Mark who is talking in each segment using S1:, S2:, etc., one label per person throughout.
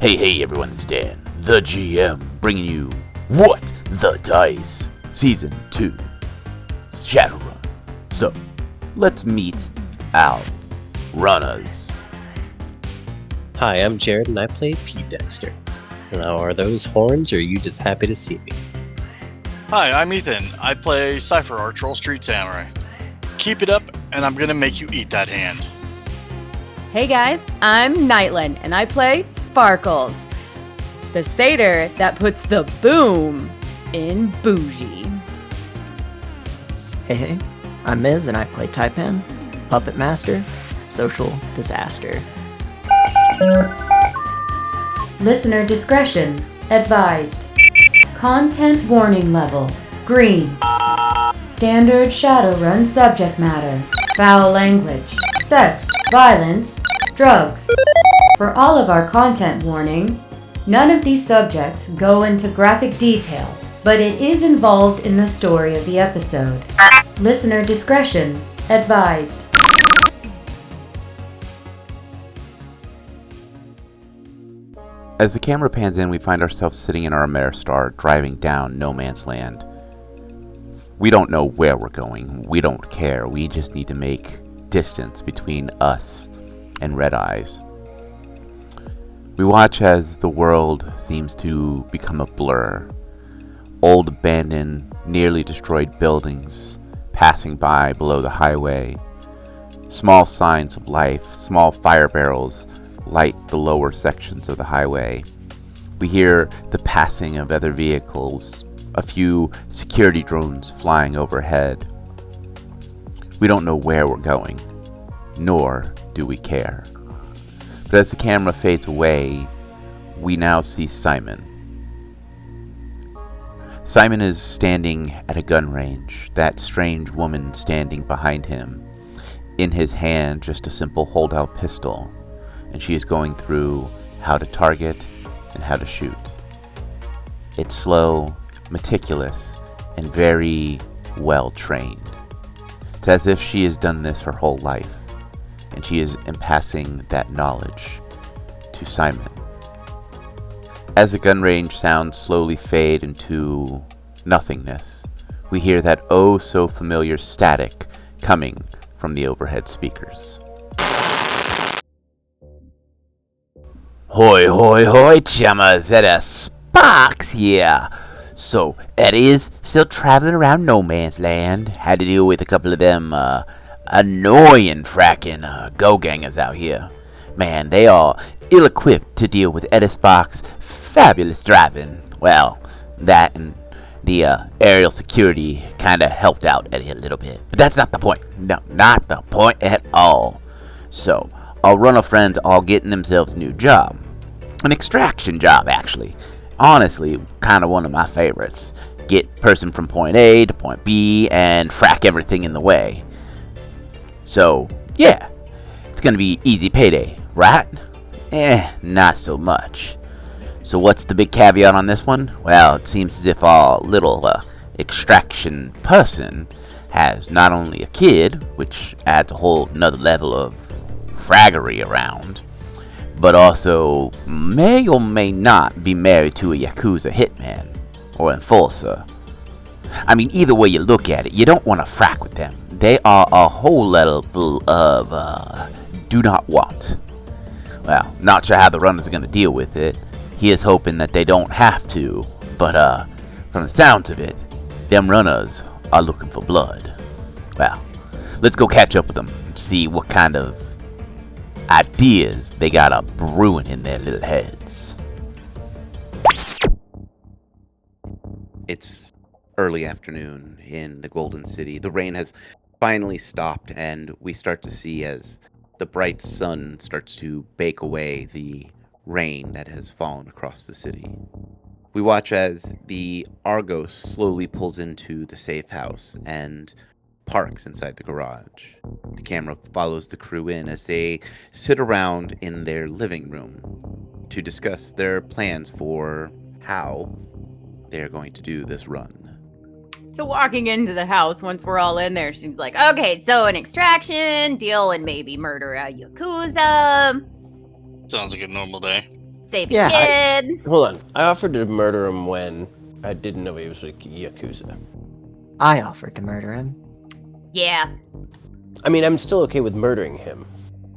S1: Hey everyone, it's Dan, the GM, bringing you What the Dice, Season 2, Shadowrun. So, let's meet our runners.
S2: Hi, I'm Jared and I play P. Dexter. Now, are those horns or are you just happy to see me?
S3: Hi, I'm Ethan. I play Cypher, our Troll Street Samurai. Keep it up, and I'm gonna make you eat that hand.
S4: Hey guys, I'm Nightland, and I play Sparkles, the satyr that puts the boom in bougie.
S5: Hey, I'm Miz, and I play Taipan, Puppet Master, Social Disaster.
S6: Listener discretion advised. Content warning level green. Standard Shadowrun subject matter. Foul language, sex, violence, drugs. For all of our content warning, none of these subjects go into graphic detail, but it is involved in the story of the episode. Listener discretion advised.
S1: As the camera pans in, we find ourselves sitting in our Ameristar driving down No Man's Land. We don't know where we're going. We don't care. We just need to make distance between us and Red Eyes. We watch as the world seems to become a blur. Old, abandoned, nearly destroyed buildings passing by below the highway. Small signs of life, small fire barrels light the lower sections of the highway. We hear the passing of other vehicles, a few security drones flying overhead. We don't know where we're going, nor do we care. But as the camera fades away, we now see Simon. Simon is standing at a gun range, that strange woman standing behind him. In his hand, just a simple hold-out pistol, and she is going through how to target and how to shoot. It's slow, meticulous, and very well trained. It's as if she has done this her whole life, and she is imparting that knowledge to Simon. As the gun range sounds slowly fade into nothingness, we hear that oh so familiar static coming from the overhead speakers.
S7: Hoi, hoi, hoi, chummers, it is Sparks here. So, Eddie's still traveling around No Man's Land. Had to deal with a couple of them, annoying fracking, go-gangers out here. Man, they are ill-equipped to deal with Eddie Sparks' fabulous driving. Well, that and the, aerial security kinda helped out Eddie a little bit. But that's not the point. No, not the point at all. So, our runner friends all getting themselves a new job. An extraction job, actually. Honestly, kind of one of my favorites. Get person from point A to point B and frack everything in the way. So, yeah, it's gonna be easy payday, right? Not so much. So what's the big caveat on this one? Well, it seems as if our little extraction person has not only a kid, which adds a whole another level of fraggery around, but also may or may not be married to a Yakuza hitman or enforcer. I mean, either way you look at it, you don't want to frack with them. They are a whole level of do not want. Well, not sure how the runners are going to deal with it. He is hoping that they don't have to, but from the sounds of it, them runners are looking for blood. Well, let's go catch up with them and see what kind of ideas they got a brewing in their little heads.
S1: It's early afternoon in the Golden City. The rain has finally stopped, and we start to see as the bright sun starts to bake away the rain that has fallen across the city. We watch as the Argos slowly pulls into the safe house and parks inside the garage. The camera follows the crew in as they sit around in their living room to discuss their plans for how they're going to do this run.
S4: So walking into the house, once we're all in there, she's like, okay, so an extraction, deal and maybe murder a Yakuza.
S3: Sounds like a normal day.
S4: Save a
S5: Yeah,
S4: kid.
S2: Hold on. I offered to murder him when I didn't know he was a Yakuza.
S5: I offered to murder him.
S4: Yeah.
S2: I mean, I'm still okay with murdering him.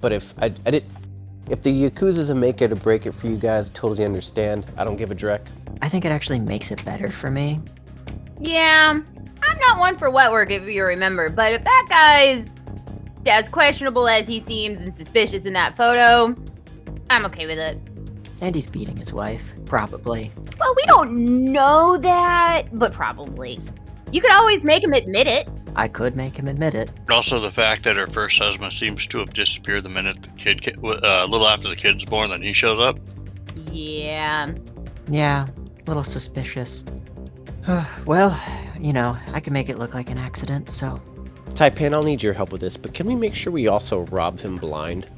S2: But if if the Yakuza's a make it or break it for you guys, totally understand. I don't give a dreck.
S5: I think it actually makes it better for me.
S4: Yeah. I'm not one for wet work, if you remember, but if that guy's as questionable as he seems and suspicious in that photo, I'm okay with it.
S5: And he's beating his wife, probably.
S4: Well, we don't know that, but probably. You could always make him admit it.
S5: I could make him admit it.
S3: Also, the fact that her first husband seems to have disappeared the minute the kid, a little after the kid's born, then he shows up.
S4: Yeah.
S5: Yeah, a little suspicious. Well, you know, I can make it look like an accident, so...
S2: Taipan, I'll need your help with this, but can we make sure we also rob him blind?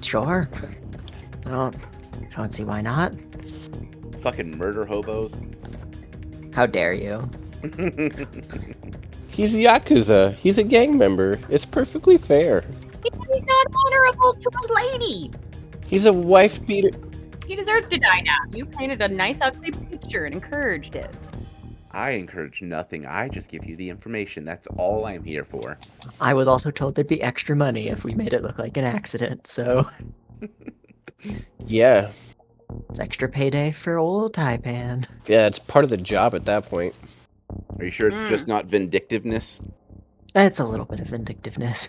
S5: Sure. I don't see why not.
S1: Fucking murder hobos.
S5: How dare you?
S2: He's a Yakuza. He's a gang member. It's perfectly fair.
S4: He's not honorable to his lady.
S2: He's a wife beater.
S4: He deserves to die now. You painted a nice, ugly picture and encouraged it.
S1: I encourage nothing. I just give you the information. That's all I'm here for.
S5: I was also told there'd be extra money if we made it look like an accident, so...
S2: Yeah.
S5: It's extra payday for old Taipan.
S2: Yeah, it's part of the job at that point.
S1: Are you sure it's just not vindictiveness?
S5: It's a little bit of vindictiveness.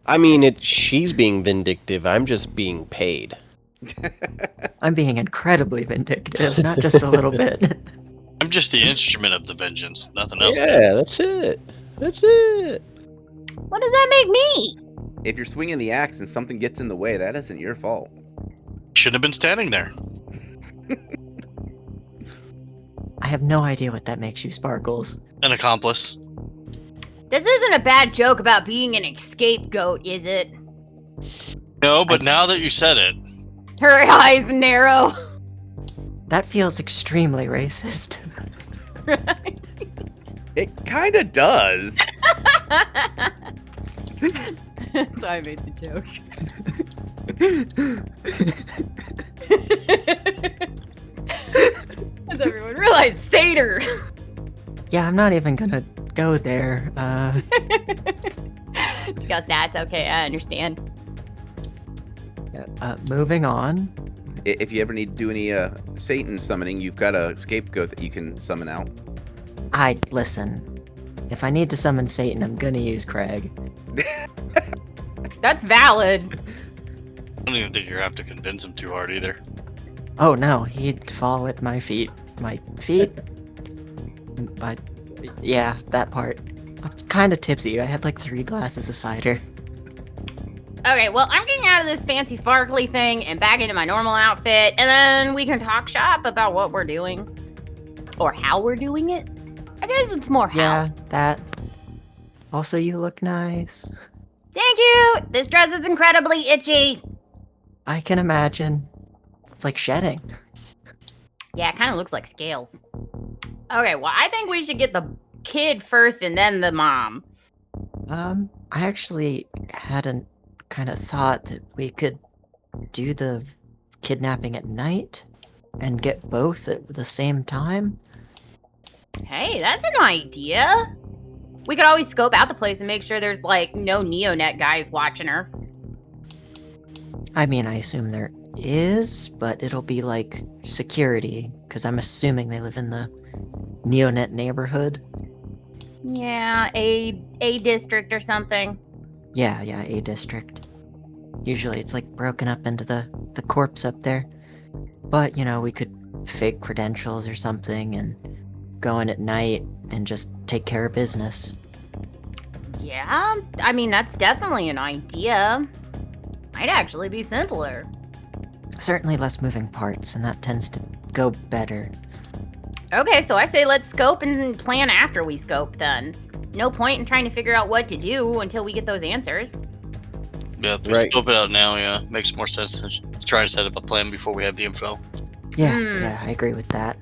S2: I mean, she's being vindictive. I'm just being paid.
S5: I'm being incredibly vindictive, not just a little bit.
S3: I'm just the instrument of the vengeance, nothing else.
S2: Yeah, that's it. That's it.
S4: What does that make me?
S1: If you're swinging the axe and something gets in the way, that isn't your fault.
S3: Shouldn't have been standing there.
S5: I have no idea what that makes you, Sparkles.
S3: An accomplice.
S4: This isn't a bad joke about being an scapegoat, is it?
S3: No, but now that you said it,
S4: Her eyes narrow.
S5: That feels extremely racist.
S4: Right?
S1: It kind of does.
S4: That's why I made the joke. Does everyone realize Satyr?
S5: Yeah, I'm not even gonna go there.
S4: She goes, that's okay, I understand.
S5: Moving on.
S1: If you ever need to do any Satan summoning, you've got a scapegoat that you can summon out.
S5: Listen. If I need to summon Satan, I'm gonna use Craig.
S4: That's valid.
S3: I don't even think you have to convince him too hard either.
S5: Oh no, he'd fall at my feet. My feet? But yeah, that part. I'm kind of tipsy. I had like 3 glasses of cider.
S4: Okay, well, I'm getting out of this fancy sparkly thing and back into my normal outfit, and then we can talk shop about what we're doing. Or how we're doing it. I guess it's more how.
S5: Yeah, that. Also, you look nice.
S4: Thank you! This dress is incredibly itchy.
S5: I can imagine. It's like shedding.
S4: Yeah, it kind of looks like scales. Okay, well, I think we should get the kid first and then the mom.
S5: I actually hadn't kind of thought that we could do the kidnapping at night and get both at the same time.
S4: Hey, that's an idea. We could always scope out the place and make sure there's, like, no Neonet guys watching her.
S5: I mean, I assume there is, but it'll be like security, because I'm assuming they live in the Neonet neighborhood.
S4: Yeah, a district or something.
S5: Yeah, A district. Usually it's like broken up into the corpse up there. But, you know, we could fake credentials or something and go in at night and just take care of business.
S4: Yeah, I mean, that's definitely an idea. Might actually be simpler.
S5: Certainly less moving parts, and that tends to go better.
S4: Okay, so I say let's scope and plan after we scope then. No point in trying to figure out what to do until we get those answers.
S3: Yeah, if we
S2: Right.
S3: scope it out now, yeah, makes more sense than try to set up a plan before we have the info.
S5: Yeah, I agree with that.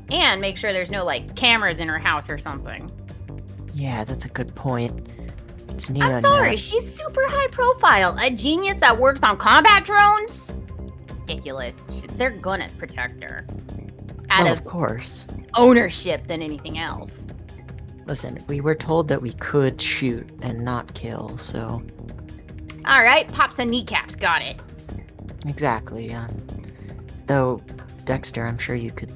S4: And make sure there's no, like, cameras in her house or something.
S5: Yeah, that's a good point. It's Neonet.
S4: I'm sorry, she's super high profile. A genius that works on combat drones? ridiculous. They're gonna protect her.
S5: Well,
S4: Out
S5: of
S4: of
S5: course.
S4: ownership than anything else.
S5: Listen, we were told that we could shoot and not kill, so...
S4: Alright, pop some kneecaps, got it.
S5: Exactly, Though, Dexter, I'm sure you could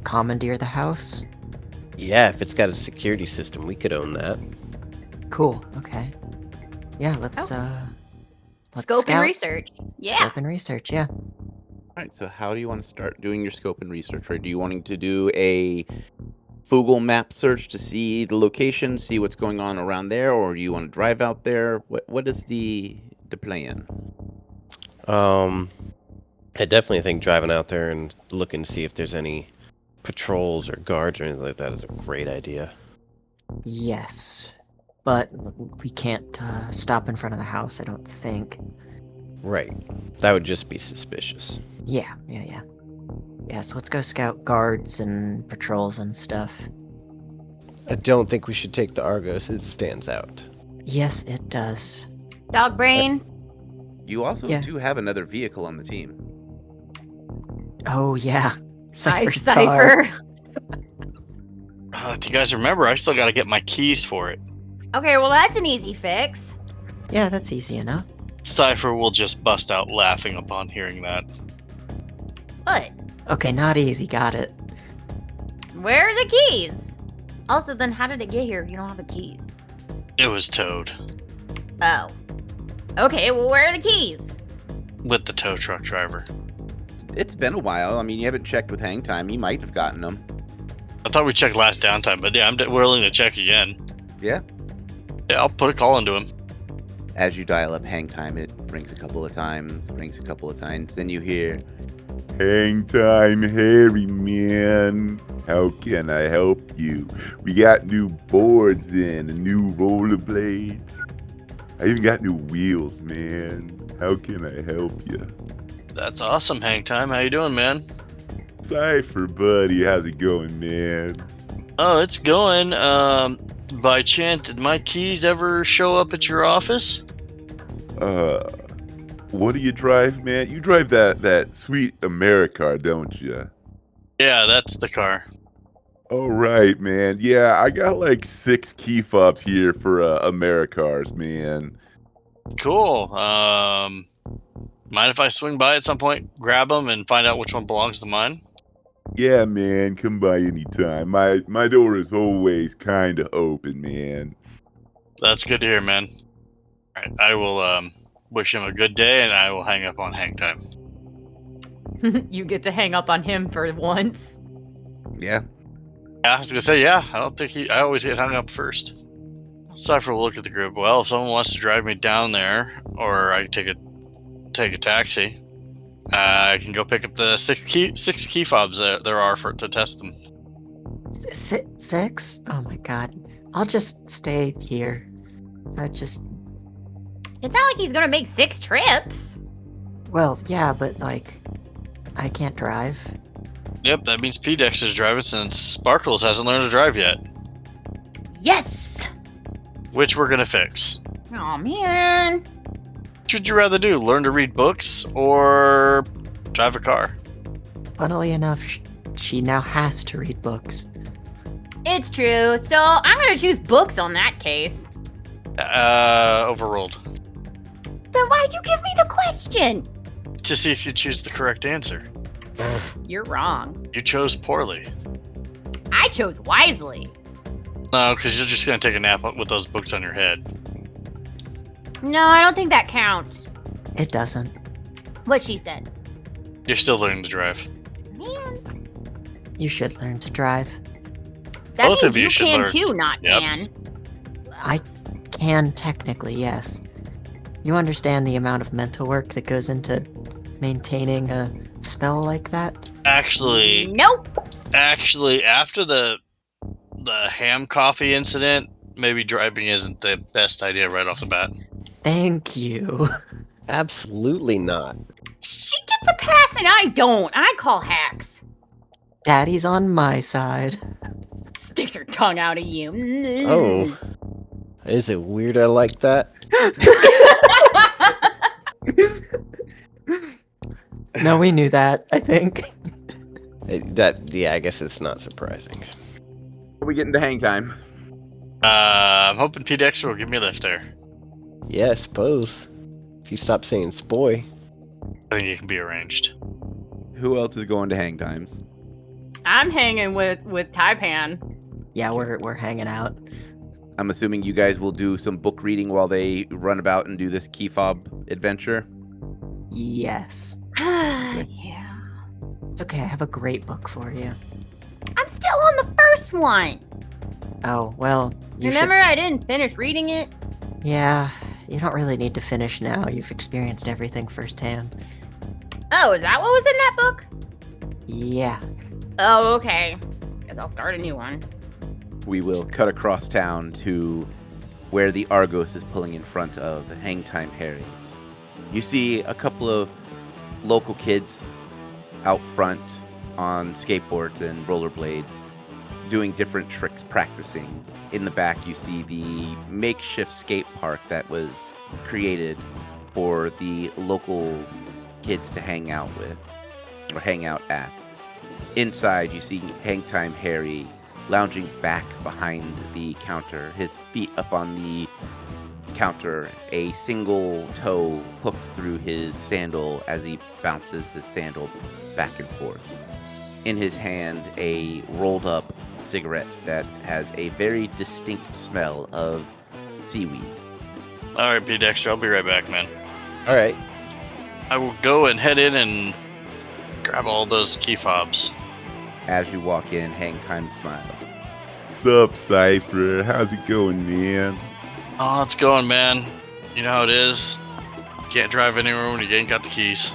S5: commandeer the house.
S2: Yeah, if it's got a security system, we could own that.
S5: Cool, okay. Yeah, let's
S4: Scope
S5: scout.
S4: and research. Yeah.
S5: Scope and research, yeah.
S1: Alright, so how do you want to start doing your scope and research? Or do you wanting to do a Google map search to see the location, see what's going on around there, or do you want to drive out there? What is the plan?
S2: I definitely think driving out there and looking to see if there's any patrols or guards or anything like that is a great idea.
S5: Yes. But we can't stop in front of the house, I don't think.
S2: Right. That would just be suspicious.
S5: Yeah. Yeah, so let's go scout guards and patrols and stuff.
S2: I don't think we should take the Argos. It stands out.
S5: Yes, it does.
S4: Dog brain.
S1: You also
S5: Yeah.
S1: do have another vehicle on the team.
S5: Oh, yeah. Cypher's car.
S4: Cypher.
S3: If you guys remember, I still got to get my keys for it.
S4: Okay, well that's an easy fix.
S5: Yeah, that's easy enough.
S3: Cypher will just bust out laughing upon hearing that.
S4: What?
S5: Okay, not easy, got it.
S4: Where are the keys? Also, then how did it get here if you don't have the keys?
S3: It was towed
S4: Oh. Okay, well where are the keys?
S3: with the tow truck driver.
S1: It's been a while. I mean, you haven't checked with Hang Time. He might have gotten them.
S3: I thought we checked last downtime, but yeah, I'm willing to check again.
S1: Yeah.
S3: Yeah, I'll put a call into him.
S1: As you dial up Hang Time, it rings a couple of times, then you hear, Hang Time, Harry, man. How can I help you? We got new boards in, and new rollerblades. I even got new wheels, man. How can I help you?
S3: That's awesome, Hang Time. How you doing, man?
S1: Cypher, buddy. How's it going, man?
S3: Oh, it's going. By chance, did my keys ever show up at your office?
S8: What do you drive, man? You drive that sweet Americar, don't you?
S3: Yeah, that's the car.
S8: All right, man. Yeah, I got like 6 key fobs here for Americars, man.
S3: Cool. Mind if I swing by at some point, grab them, and find out which one belongs to mine?
S8: Yeah, man. Come by anytime. My door is always kind of open, man.
S3: That's good to hear, man. All right, I will wish him a good day, and I will hang up on Hang Time.
S4: You get to hang up on him for once.
S1: Yeah.
S3: Yeah, I was gonna say, yeah. I always get hung up first. Cypher will look at the group. Well, if someone wants to drive me down there, or I take a taxi, I can go pick up the six key fobs there are to test them.
S5: 6? Oh my god. I'll just stay here.
S4: It's not like he's gonna make 6 trips.
S5: Well, yeah, but like, I can't drive.
S3: Yep, that means P-Dexter's driving since Sparkles hasn't learned to drive yet.
S4: Yes!
S3: Which we're gonna fix.
S4: Oh man.
S3: Which would you rather do? Learn to read books or drive a car?
S5: Funnily enough, she now has to read books.
S4: It's true, so I'm gonna choose books on that case.
S3: Overruled.
S4: Then why'd you give me the question?
S3: To see if you choose the correct answer.
S4: You're wrong.
S3: You chose poorly.
S4: I chose wisely.
S3: No, because you're just gonna take a nap with those books on your head.
S4: No, I don't think that counts.
S5: It doesn't.
S4: What she said.
S3: You're still learning to drive.
S4: Man.
S5: You should learn to drive.
S4: That
S3: Both
S4: means
S3: of you should
S4: can
S3: learn.
S4: too, not
S3: Yep.
S4: can.
S5: I can technically, yes. You understand the amount of mental work that goes into maintaining a spell like that?
S3: Actually,
S4: Nope.
S3: after the ham coffee incident, maybe driving isn't the best idea right off the bat.
S5: Thank you.
S2: Absolutely not.
S4: She gets a pass and I don't. I call hacks.
S5: Daddy's on my side.
S4: Sticks her tongue out at you.
S2: Oh. Is it weird I like that?
S5: No, we knew that, I think.
S2: I guess it's not surprising.
S1: Are we getting to hang time?
S3: I'm hoping P. Dexter will give me a lift there.
S2: Yeah, I suppose. If you stop saying spoy.
S3: I think it can be arranged.
S1: Who else is going to hang times?
S4: I'm hanging with Taipan.
S5: Yeah, we're hanging out.
S1: I'm assuming you guys will do some book reading while they run about and do this key fob adventure.
S5: Yes.
S4: Yeah.
S5: It's okay, I have a great book for you.
S4: I'm still on the first one.
S5: Oh, well, you
S4: Remember, I didn't finish reading it?
S5: Yeah, you don't really need to finish now. You've experienced everything firsthand.
S4: Oh, is that what was in that book?
S5: Yeah.
S4: Oh, okay. Guess I'll start a new one.
S1: We will cut across town to where the Argos is pulling in front of the Hang Time Harry's. You see a couple of local kids out front on skateboards and rollerblades doing different tricks, practicing. In the back, you see the makeshift skate park that was created for the local kids to hang out with, or hang out at. Inside, you see Hang Time Harry lounging back behind the counter, his feet up on the counter, a single toe hooked through his sandal as he bounces the sandal back and forth. In his hand, a rolled up cigarette that has a very distinct smell of seaweed.
S3: All right, P. Dexter, I'll be right back, man.
S2: All right.
S3: I will go and head in and grab all those key fobs.
S1: As you walk in, Hang Time smiles.
S8: What's up, Cypher? How's it going, man?
S3: Oh, it's going, man. You know how it is. You can't drive anywhere when you ain't got the keys.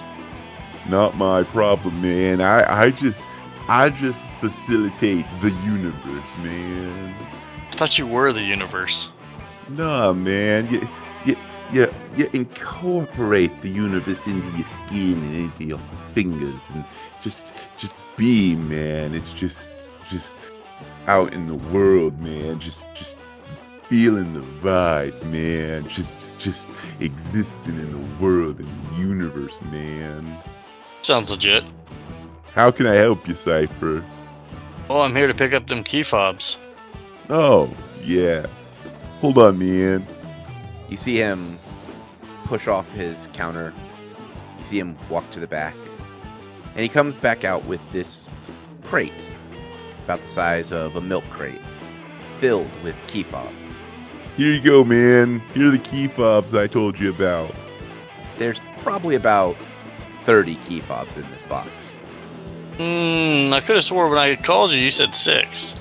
S8: Not my problem, man. I just facilitate the universe, man.
S3: I thought you were the universe.
S8: Nah, man. You incorporate the universe into your skin and into your fingers and just be, man. It's just out in the world, man. Just feeling the vibe, man. Just existing in the world and the universe, man.
S3: Sounds legit.
S8: How can I help you, Cypher?
S3: Well, I'm here to pick up them key fobs.
S8: Oh, yeah. Hold on, man.
S1: You see him push off his counter. You see him walk to the back. And he comes back out with this crate, about the size of a milk crate, filled with key fobs.
S8: Here you go, man. Here are the key fobs I told you about.
S1: There's probably about 30 key fobs in this box.
S3: I could have swore when I called you, you said 6.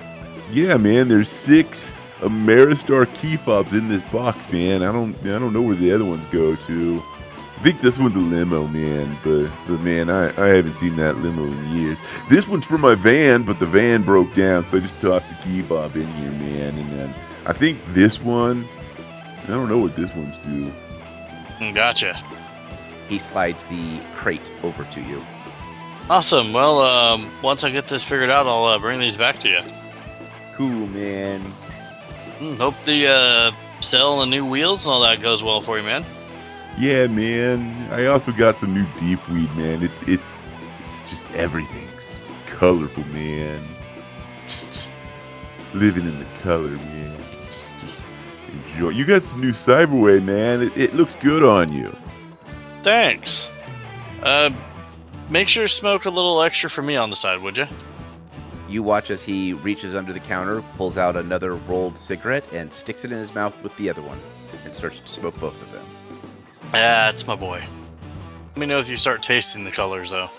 S8: Yeah, man. There's 6 Ameristar key fobs in this box, man. I don't know where the other ones go to. I think this one's a limo, man. But man, I haven't seen that limo in years. This one's for my van, but the van broke down, so I just tossed the key fob in here, man. And then I think this one, I don't know what this one's do.
S3: Gotcha.
S1: He slides the crate over to you.
S3: Awesome. Well, once I get this figured out, I'll bring these back to you.
S1: Cool, man.
S3: Hope the cell and the new wheels and all that goes well for you, man.
S8: Yeah, man. I also got some new deep weed, man. It's just everything. It's colorful, man. Just living in the color, man. Just enjoy. You got some new Cyberway, man. It looks good on you.
S3: Thanks. Make sure to smoke a little extra for me on the side, would you?
S1: You watch as he reaches under the counter, pulls out another rolled cigarette, and sticks it in his mouth with the other one, and starts to smoke both of them.
S3: That's my boy. Let me know if you start tasting the colors, though.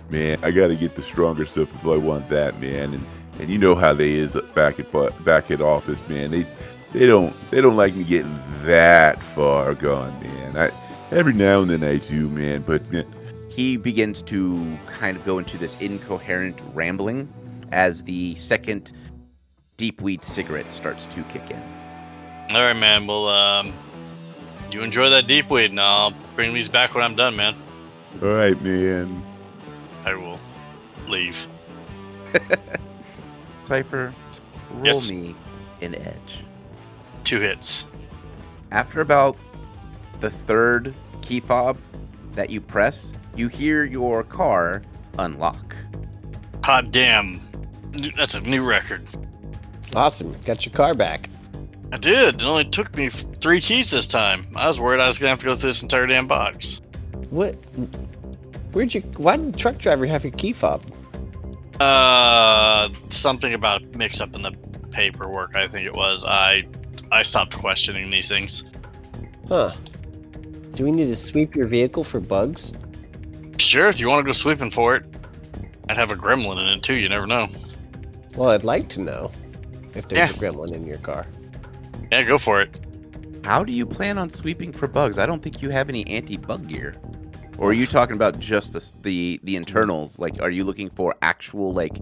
S8: Man, I gotta get the stronger stuff if I want that, man. And you know how they is back at office, man. They don't like me getting that far gone, man. Every now and then I do, man, but
S1: He begins to kind of go into this incoherent rambling as the second deep weed cigarette starts to kick in.
S3: All right, man. Well, you enjoy that deep weed, and I'll bring these back when I'm done, man.
S8: all right, man.
S3: I will leave.
S1: Cypher, roll
S3: Yes.
S1: me an edge.
S3: 2 hits.
S1: After about the third key fob that you press, you hear your car unlock.
S3: Hot damn. That's a new record.
S2: Awesome. Got your car back.
S3: I did. It only took me 3 keys this time. I was worried I was going to have to go through this entire damn box.
S2: What? Why did the truck driver have your key fob?
S3: Something about mix up in the paperwork, I think it was. I stopped questioning these things.
S2: Huh. Do we need to sweep your vehicle for bugs?
S3: Sure, if you want to go sweeping for it. I'd have a gremlin in it too, you never know.
S2: Well, I'd like to know if there's a gremlin in your car.
S3: Yeah, go for it.
S1: How do you plan on sweeping for bugs? I don't think you have any anti-bug gear. Or are you talking about just the internals? Like, are you looking for actual, like,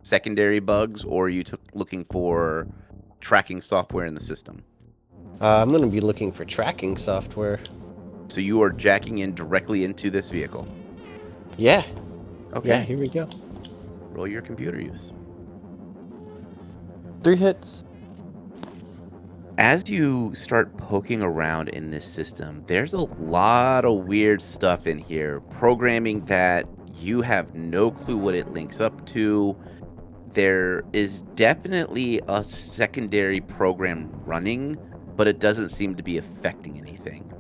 S1: secondary bugs, or are you looking for tracking software in the system?
S2: I'm going to be looking for tracking software.
S1: So you are jacking in directly into this vehicle?
S2: Yeah.
S1: Okay.
S2: Yeah, here we go.
S1: Roll your computer use.
S2: 3 hits.
S1: As you start poking around in this system, there's a lot of weird stuff in here. Programming that you have no clue what it links up to. There is definitely a secondary program running, but it doesn't seem to be affecting anything.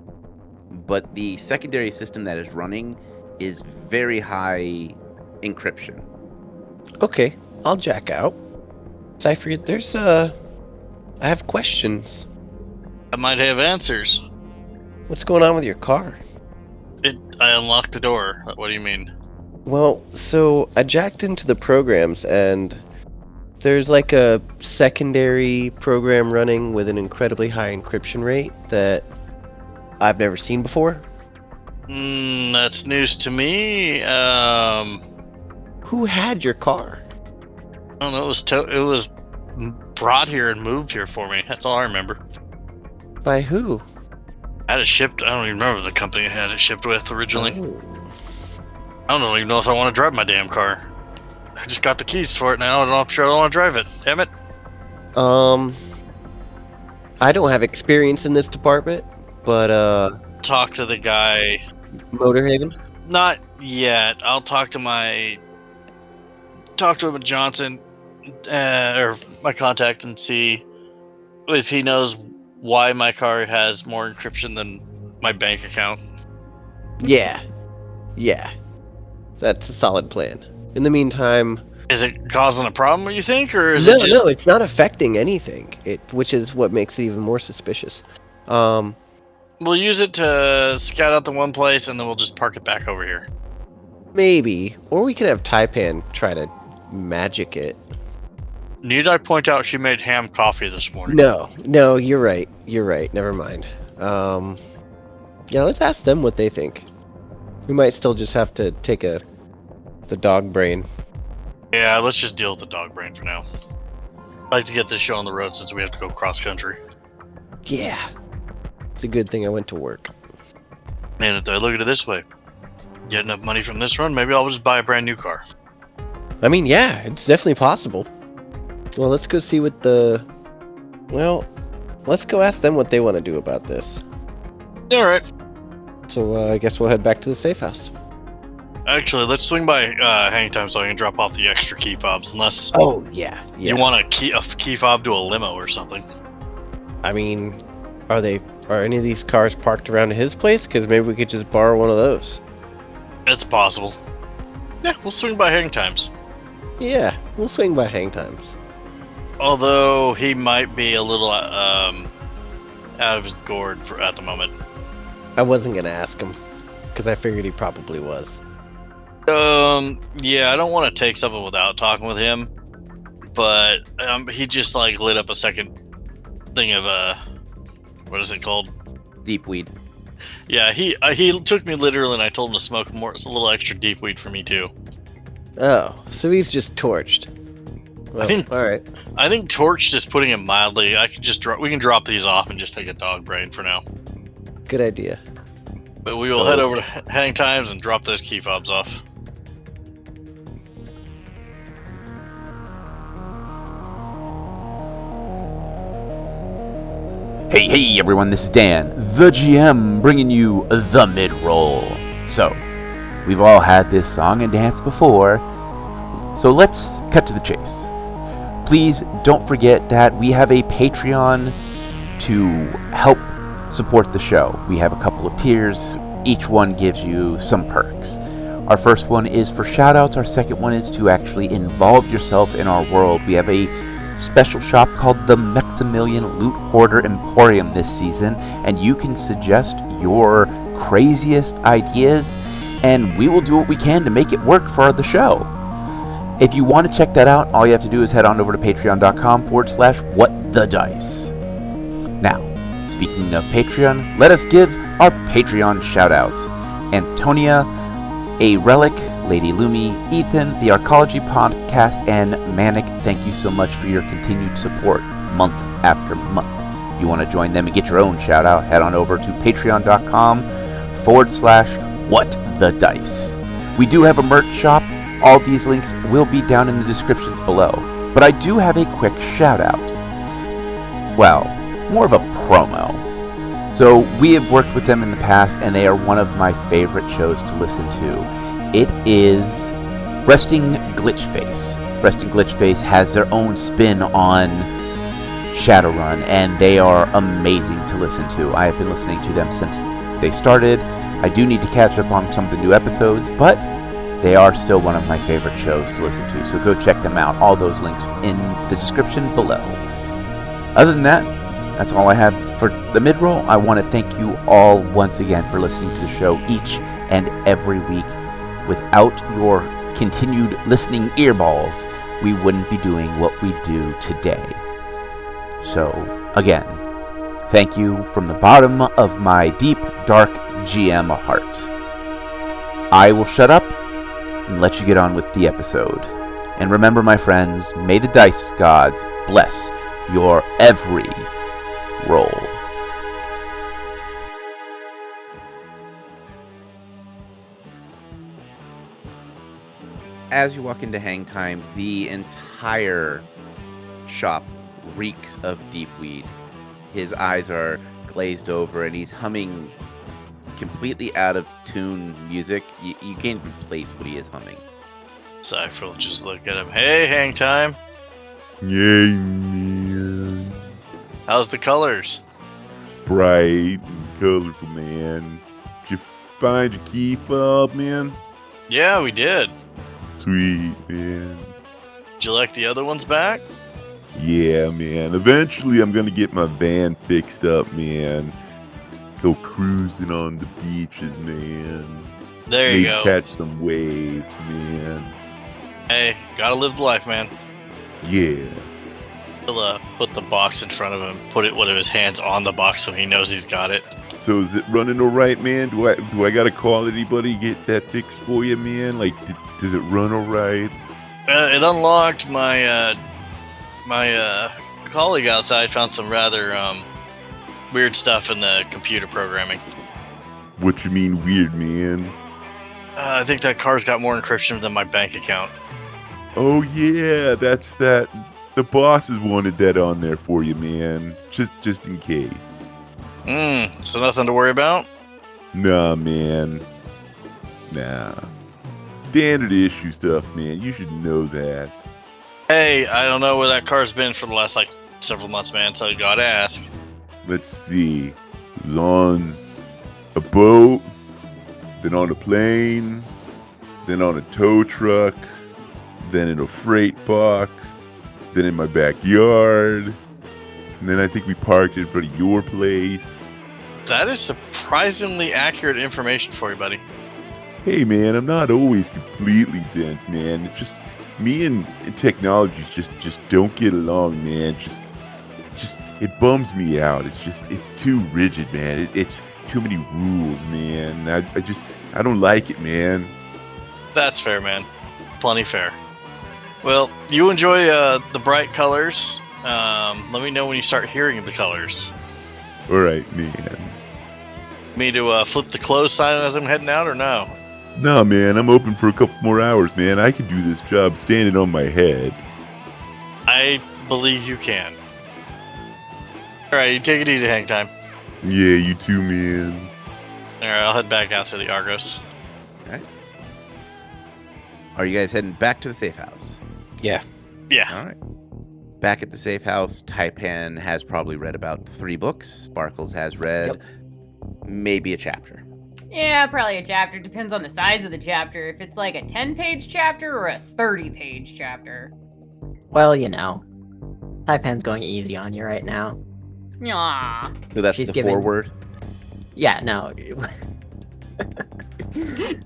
S1: But the secondary system that is running is very high encryption.
S2: Okay, I'll jack out. Cypher, I have questions.
S3: I might have answers.
S2: What's going on with your car?
S3: I unlocked the door. What do you mean?
S2: Well, so I jacked into the programs, and there's like a secondary program running with an incredibly high encryption rate that I've never seen before.
S3: That's news to me.
S2: Who had your car?
S3: I don't know. It was brought here and moved here for me. That's all I remember.
S2: By who?
S3: I had it shipped. I don't even remember the company I had it shipped with originally.
S2: Oh.
S3: I don't even know if I want to drive my damn car. I just got the keys for it now. I'm not sure I don't want to drive it. Damn it.
S2: I don't have experience in this department, but
S3: Talk to the guy.
S2: Motorhaven?
S3: Not yet. I'll talk to him at Johnson, or my contact, and see if he knows why my car has more encryption than my bank account.
S2: Yeah. That's a solid plan. In the meantime...
S3: Is it causing a problem, you think, or is
S2: No,
S3: it just...
S2: no, it's not affecting anything, which is what makes it even more suspicious.
S3: We'll use it to scout out the one place, and then we'll just park it back over here.
S2: Maybe. Or we could have Taipan try to magic it.
S3: Need I point out she made ham coffee this morning?
S2: No, you're right. Never mind. Yeah, let's ask them what they think. We might still just have to take the dog brain.
S3: Yeah, let's just deal with the dog brain for now. I'd like to get this show on the road since we have to go cross country.
S2: Yeah. It's a good thing I went to work.
S3: And if I look at it this way, get enough money from this run, maybe I'll just buy a brand new car.
S2: I mean, yeah, it's definitely possible. Well, let's go see what let's go ask them what they want to do about this.
S3: Alright.
S2: So, I guess we'll head back to the safe house.
S3: Actually, let's swing by hang time so I can drop off the extra key fobs, unless
S2: Oh, yeah.
S3: you want a key fob to a limo or something.
S2: I mean, are any of these cars parked around his place? Because maybe we could just borrow one of those.
S3: It's possible. Yeah, we'll swing by hang times.
S2: Yeah, we'll swing by hang times.
S3: Although he might be a little out of his gourd at the moment.
S2: I wasn't gonna ask him, because I figured he probably was.
S3: Yeah, I don't want to take something without talking with him, but he just like lit up a second thing of what is it called?
S1: Deep weed.
S3: Yeah, he took me literally, and I told him to smoke more. It's a little extra deep weed for me too.
S2: Oh, so he's just torched. Well, all right.
S3: I think torch, just putting it mildly. We can drop these off and just take a dog brain for now.
S2: Good idea.
S3: But we will head over to hang times and drop those key fobs off.
S7: Hey everyone, this is Dan, the GM, bringing you the mid-roll. So, We've all had this song and dance before. So let's cut to the chase. Please don't forget that we have a Patreon to help support the show. We have a couple of tiers. Each one gives you some perks. Our first one is for shoutouts. Our second one is to actually involve yourself in our world. We have a special shop called the Maximilian Loot Hoarder Emporium this season, and you can suggest your craziest ideas, and we will do what we can to make it work for the show. If you want to check that out, all you have to do is head on over to patreon.com/whatthedice. Now, speaking of Patreon, let us give our Patreon shoutouts. Antonia, A Relic, Lady Lumi, Ethan, the Arcology Podcast, and Manic, thank you so much for your continued support month after month. If you want to join them and get your own shout out, head on over to patreon.com/whatthedice. We do have a merch shop. All these links will be down in the descriptions below. But I do have a quick shout out. Well, more of a promo. So we have worked with them in the past, and they are one of my favorite shows to listen to. It is Resting Glitchface. Resting Glitchface has their own spin on Shadowrun, and they are amazing to listen to. I have been listening to them since they started. I do need to catch up on some of the new episodes, but they are still one of my favorite shows to listen to, so go check them out. All those links in the description below. Other than that, that's all I have for the mid-roll. I want to thank you all once again for listening to the show each and every week. Without your continued listening earballs, we wouldn't be doing what we do today. So, again, thank you from the bottom of my deep, dark GM heart. I will shut up and let you get on with the episode. And remember, my friends, may the dice gods bless your every roll. As you walk into Hang Times, the entire shop reeks of deep weed. His eyes are glazed over and he's humming completely out of tune music. You can't even place what he is humming.
S3: Cypher will just look at him. Hey, Hang Time.
S8: Yay, man.
S3: How's the colors?
S8: Bright and colorful, man. Did you find your key fob, man?
S3: Yeah, we did.
S8: Sweet, man.
S3: Did you like the other ones back?
S8: Yeah, man. Eventually, I'm gonna get my van fixed up, man. Go cruising on the beaches, man.
S3: There you
S8: Maybe
S3: go.
S8: catch some waves, man.
S3: Hey, gotta live the life, man.
S8: Yeah.
S3: He'll put the box in front of him, put one of his hands on the box so he knows he's got it.
S8: So is it running all right, man? Do I gotta call anybody to get that fixed for you, man? Like, does it run all right?
S3: It unlocked. My colleague outside found some rather weird stuff in the computer programming.
S8: What you mean weird, man?
S3: I think that car's got more encryption than my bank account.
S8: Oh yeah, that's that. The bosses wanted that on there for you, man. Just in case.
S3: So nothing to worry about?
S8: Nah, man. Nah. Standard issue stuff, man. You should know that.
S3: Hey, I don't know where that car's been for the last, several months, man, so you gotta ask.
S8: Let's see. It was on a boat, then on a plane, then on a tow truck, then in a freight box, then in my backyard, and then I think we parked in front of your place.
S3: That is surprisingly accurate information for you, buddy.
S8: Hey, man, I'm not always completely dense, man. It's just me and technology just don't get along, man. Just it bums me out. It's too rigid, man. It's too many rules, man. I don't like it, man.
S3: That's fair, man. Plenty fair. Well, you enjoy the bright colors. Let me know when you start hearing the colors.
S8: All right, man.
S3: Me to flip the close sign as I'm heading out, or no?
S8: No, man, I'm open for a couple more hours, man. I can do this job standing on my head.
S3: I believe you can. Alright, you take it easy, Hang Time.
S8: Yeah, you too, man.
S3: Alright, I'll head back out to the Argos.
S1: Are you guys heading back to the safe house?
S2: Yeah.
S3: Yeah.
S1: All right. Back at the safe house, Taipan has probably read about 3 books. Sparkles has read maybe a chapter.
S4: Yeah, probably a chapter. Depends on the size of the chapter. If it's like a 10-page chapter or a 30-page chapter.
S5: Well, you know, Taipan's going easy on you right now.
S4: Aw.
S1: So that's
S5: She's
S1: the
S5: giving-
S1: foreword.
S5: Yeah, no.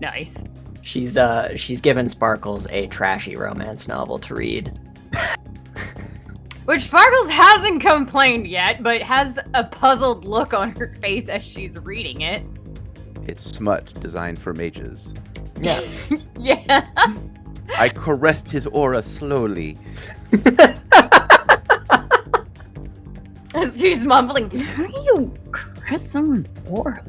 S4: Nice.
S5: She's given Sparkles a trashy romance novel to read.
S4: Which Sparkles hasn't complained yet, but has a puzzled look on her face as she's reading it.
S1: It's smut designed for mages.
S5: Yeah.
S4: Yeah.
S1: I caressed his aura slowly.
S4: As she's mumbling, how do you caress someone's aura?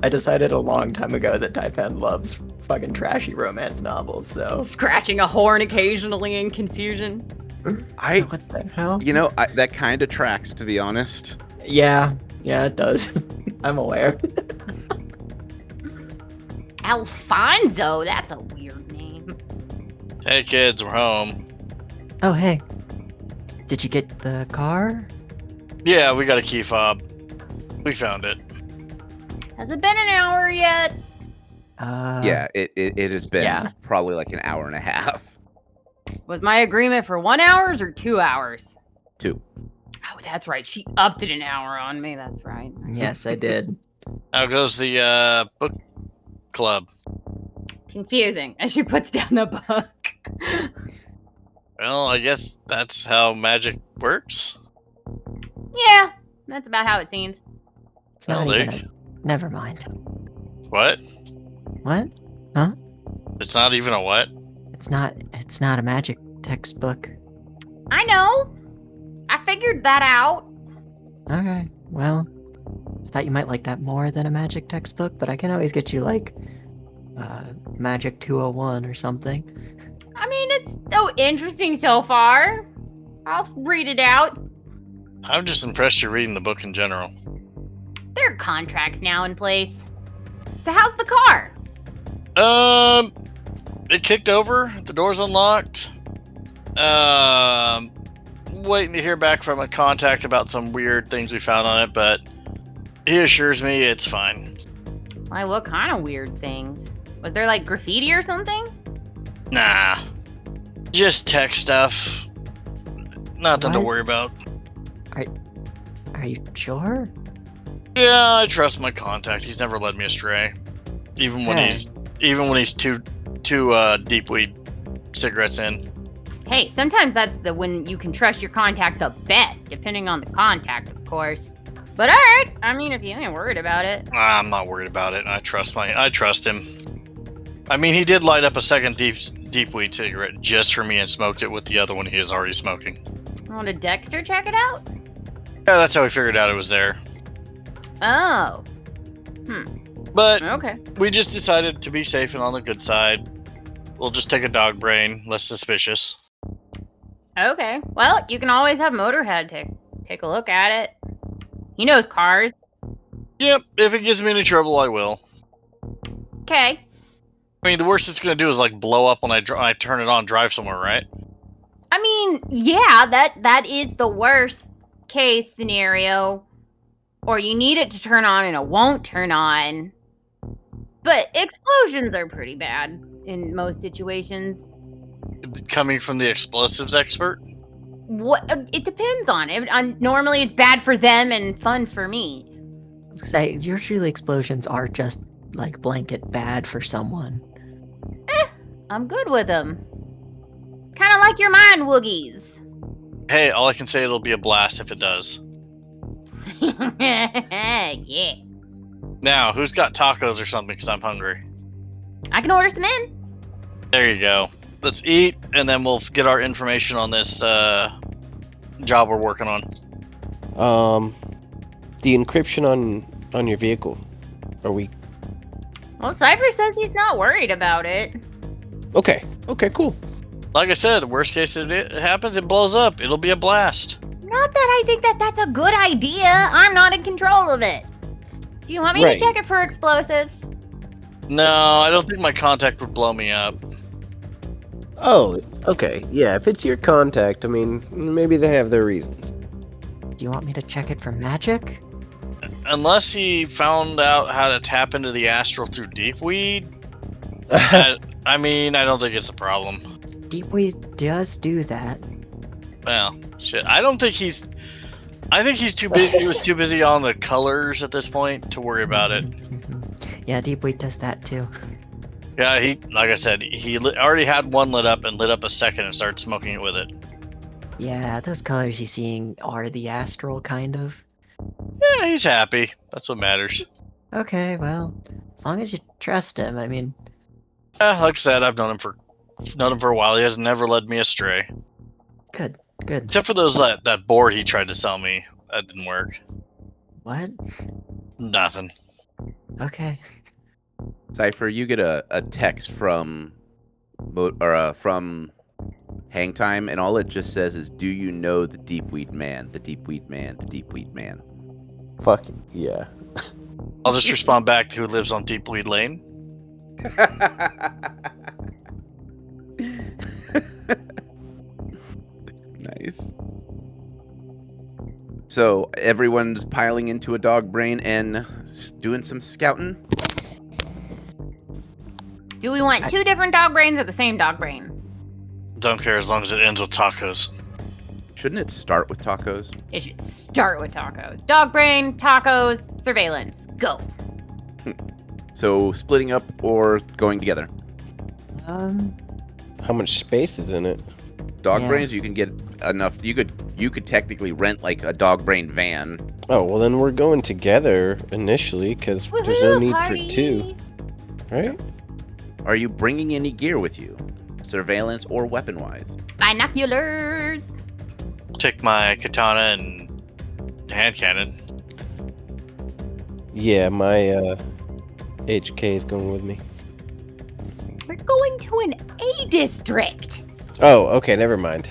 S5: I decided a long time ago that Taipan loves fucking trashy romance novels, so...
S4: Scratching a horn occasionally in confusion.
S5: What the hell?
S1: You know, that kind of tracks, to be honest.
S5: Yeah, it does. I'm aware.
S4: Alfonso, that's a weird name.
S3: Hey kids, we're home.
S5: Oh, hey. Did you get the car?
S3: Yeah, we got a key fob. We found it.
S4: Has it been an hour yet?
S1: Yeah, it has been probably like an hour and a half.
S4: Was my agreement for 1 hour or 2 hours?
S1: 2.
S4: Oh, that's right. She upped it an hour on me. That's right.
S5: Yes, I did.
S3: How goes the book club?
S4: Confusing as she puts down the book.
S3: Well, I guess that's how magic works.
S4: Yeah, that's about how it seems.
S5: It's not
S3: Well,
S5: even
S3: Luke.
S5: Never mind.
S3: What?
S5: What?
S3: It's not even a what?
S5: It's not a magic textbook.
S4: I know. I figured that out.
S5: Okay, well, I thought you might like that more than a magic textbook, but I can always get you, like, Magic 201 or something.
S4: I mean, it's so interesting so far. I'll read it out.
S3: I'm just impressed you're reading the book in general.
S4: There are contracts now in place. So how's the car?
S3: It kicked over. The door's unlocked. Waiting to hear back from a contact about some weird things we found on it, but he assures me it's fine.
S4: Like, what kind of weird things? Was there, like, graffiti or something?
S3: Nah. Just tech stuff. Nothing to
S5: What?
S3: worry about.
S5: Are you sure?
S3: Yeah, I trust my contact. He's never led me astray. Even when
S5: Hey.
S3: he's two deep weed cigarettes in.
S4: Hey, sometimes that's when you can trust your contact the best, depending on the contact, of course. But alright, I mean, if you ain't worried about it.
S3: I'm not worried about it. I trust him. I mean, he did light up a second deep weed cigarette just for me and smoked it with the other one he is already smoking.
S4: Want to Dexter check it out?
S3: Yeah, that's how we figured out it was there.
S4: Oh.
S3: But
S4: Okay.
S3: we just decided to be safe and on the good side. We'll just take a dog brain, less suspicious.
S4: Okay. Well, you can always have Motorhead take a look at it. He knows cars.
S3: Yep, if it gives me any trouble, I will.
S4: Okay.
S3: I mean, the worst it's gonna do is like blow up when I turn it on and drive somewhere, right?
S4: I mean, yeah, that is the worst case scenario. Or you need it to turn on and it won't turn on. But explosions are pretty bad in most situations.
S3: Coming from the explosives expert?
S4: What it depends on it. Normally it's bad for them and fun for me.
S5: I was gonna say, usually explosions are just, like, blanket bad for someone.
S4: I'm good with them. Kind of like your mind woogies.
S3: Hey, all I can say, it'll be a blast if it does.
S4: Yeah.
S3: Now, who's got tacos or something, because I'm hungry?
S4: I can order some in.
S3: There you go. Let's eat, and then we'll get our information on this job we're working on.
S2: The encryption on your vehicle. Are we...
S4: Well, Cypher says he's not worried about it.
S2: Okay, cool.
S3: Like I said, worst case it happens, it blows up. It'll be a blast.
S4: Not that I think that's a good idea. I'm not in control of it. Do you want me
S2: Right.
S4: to check it for explosives?
S3: No, I don't think my contact would blow me up.
S2: Oh, okay. Yeah, if it's your contact, I mean, maybe they have their reasons.
S5: Do you want me to check it for magic?
S3: Unless he found out how to tap into the astral through deep weed. I mean, I don't think it's a problem.
S5: Deepweed does do that.
S3: Well, shit. I think he's too busy. He was too busy on the colors at this point to worry about it.
S5: Yeah, Deepweed does that too.
S3: Yeah, like I said, he already had one lit up and lit up a second and started smoking it with it.
S5: Yeah, those colors he's seeing are the astral, kind of.
S3: Yeah, he's happy. That's what matters.
S5: Okay, well, as long as you trust him, I mean...
S3: Like I said, I've known him for a while. He has never led me astray.
S5: Good, good.
S3: Except for that board he tried to sell me. That didn't work.
S5: What?
S3: Nothing.
S5: Okay.
S1: Cypher, you get a text from Hang Time, and all it just says is, "Do you know the Deepweed Man? The Deepweed Man? The Deepweed Man?"
S2: Fuck yeah.
S3: I'll just respond back to who lives on Deepweed Lane.
S1: Nice. So everyone's piling into a dog brain and doing some scouting.
S4: Do we want two different dog brains or the same dog brain?
S3: Don't care as long as it ends with tacos.
S1: Shouldn't it start with tacos?
S4: It should start with tacos. Dog brain, tacos, surveillance. Go.
S1: So splitting up or going together?
S2: How much space is in it?
S1: Dog
S5: Yeah.
S1: brains, you can get enough. You could technically rent like a dog brain van.
S2: Oh, well then we're going together initially, because there's no
S4: Woohoo,
S2: need
S4: party.
S2: for two. Right?
S1: Are you bringing any gear with you? Surveillance or weapon-wise?
S4: Binoculars.
S3: Take my katana and hand cannon.
S2: Yeah, my HK is going with me.
S4: We're going to an A district.
S2: Oh, okay, never mind.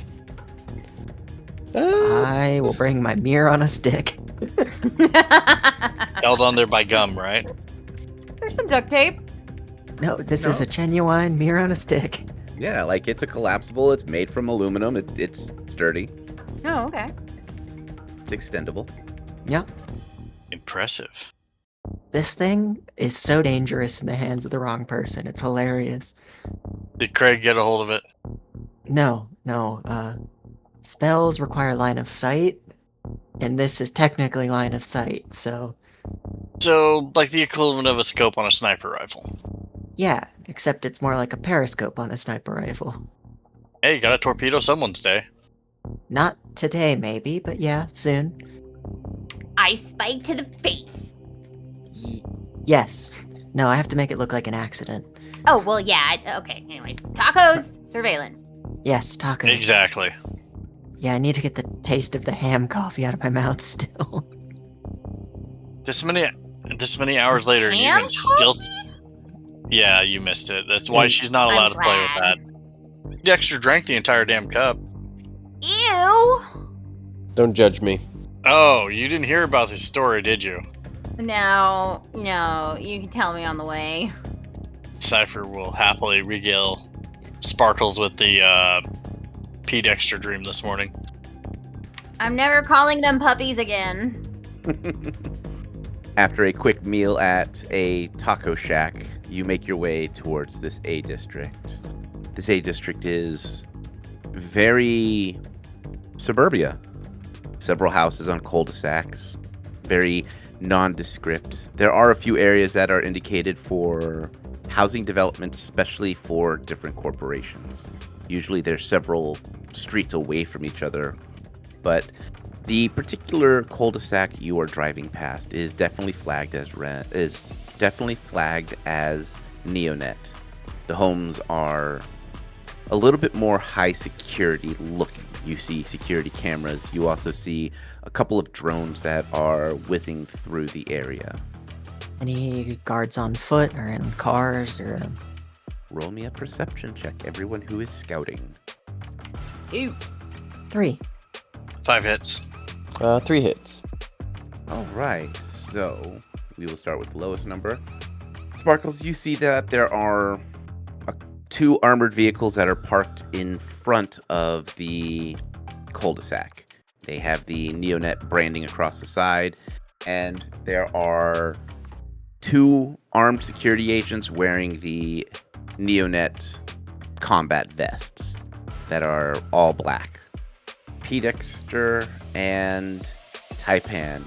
S5: I will bring my mirror on a stick.
S3: Held on there by gum, right?
S4: There's some duct tape.
S5: No, this is a genuine mirror on a stick.
S1: Yeah, like it's a collapsible. It's made from aluminum. It's sturdy.
S4: Oh, okay.
S1: It's extendable.
S5: Yep.
S3: Impressive.
S5: This thing is so dangerous in the hands of the wrong person. It's hilarious.
S3: Did Craig get a hold of it?
S5: No. Spells require line of sight, and this is technically line of sight, so...
S3: So, like the equivalent of a scope on a sniper rifle.
S5: Yeah, except it's more like a periscope on a sniper rifle.
S3: Hey, you gotta torpedo someone's day.
S5: Not today, maybe, but yeah, soon.
S4: Ice spike to the face.
S5: Yes. No, I have to make it look like an accident.
S4: Oh, well, yeah. Okay, anyway. Tacos, surveillance.
S5: Yes, tacos.
S3: Exactly.
S5: Yeah, I need to get the taste of the ham coffee out of my mouth still.
S3: This many hours later, you
S4: Ham
S3: can still... Yeah, you missed it. That's why she's not allowed to play with that. You extra drank the entire damn cup.
S4: Ew.
S2: Don't judge me.
S3: Oh, you didn't hear about this story, did you?
S4: No, you can tell me on the way.
S3: Cypher will happily regale Sparkles with the Pete Extra Dream this morning.
S4: I'm never calling them puppies again.
S1: After a quick meal at a taco shack, you make your way towards this A district. This A district is very suburbia. Several houses on cul-de-sacs. Very nondescript. There are a few areas that are indicated for housing development, especially for different corporations. Usually there's several streets away from each other, but the particular cul-de-sac you are driving past is definitely flagged as neonet. The homes are a little bit more high security looking. You see security cameras. You also see a couple of drones that are whizzing through the area.
S5: Any guards on foot or in cars or...
S1: Roll me a perception check, everyone who is scouting.
S4: Ew.
S5: 3.
S3: 5 hits.
S2: 3 hits.
S1: All right, so we will start with the lowest number. Sparkles, you see that there are two armored vehicles that are parked in front of the cul-de-sac. They have the Neonet branding across the side, and there are two armed security agents wearing the Neonet combat vests that are all black. P. Dexter and Taipan,